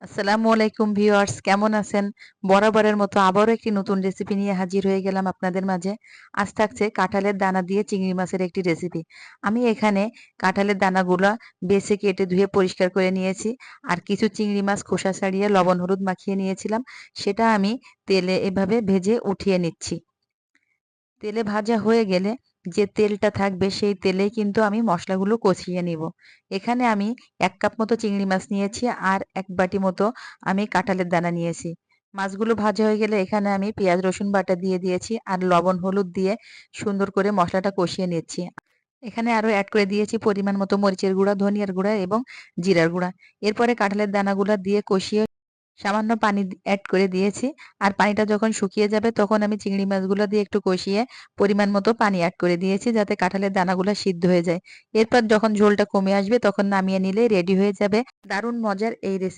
আসসালামু আলাইকুম ভিউয়ার্স, কেমন আছেন? বরাবরের মতো আবারও একটি নতুন রেসিপি নিয়ে হাজির হয়ে গেলাম আপনাদের মাঝে। আজ থাকছে কাঁঠালের দানা দিয়ে চিংড়ি মাছের একটি রেসিপি। আমি এখানে কাঁঠালের দানাগুলা বেছে কেটে ধুয়ে পরিষ্কার করে নিয়েছি। আর কিছু চিংড়ি মাছ খোসা ছাড়িয়ে লবণ হলুদ মাখিয়ে নিয়েছিলাম। সেটা আমি তেলে এভাবে ভেজে উঠিয়ে নিচ্ছি। তেলে ভাজা হয়ে গেলে যে তেলটা থাকবে সেই তেলেই কিন্তু আমি মশলাগুলো কষিয়ে নিব। এখানে আমি ১ কাপ মতো চিংড়ি মাছ নিয়েছি আর ১ বাটি মতো আমি কাঁঠালের দানা নিয়েছি। মাছগুলো ভাজা হয়ে গেলে এখানে আমি পেঁয়াজ রসুন বাটা দিয়ে দিয়েছি আর লবণ হলুদ দিয়ে সুন্দর করে মশলাটা কষিয়ে নিচ্ছি। এখানে আরো এড করে দিয়েছি পরিমাণ মতো মরিচের গুঁড়া, ধনিয়ার গুঁড়া এবং জিরার গুঁড়া। এরপরে কাঁঠালের দানাগুলা দিয়ে কষিয়ে সামান্য পানি এড করে দিয়েছি। আর পানিটা যখন শুকিয়ে যাবে তখন আমি চিংড়ি মাছগুলো দিয়ে একটু কষিয়ে পরিমাণ মতো পানি এড করে দিয়েছি যাতে কাঁঠালের দানাগুলো সিদ্ধ হয়ে যায়। এরপর যখন ঝোলটা কমে আসবে তখন নামিয়ে নিলেই রেডি হয়ে যাবে দারুণ মজার এই রেসিপি।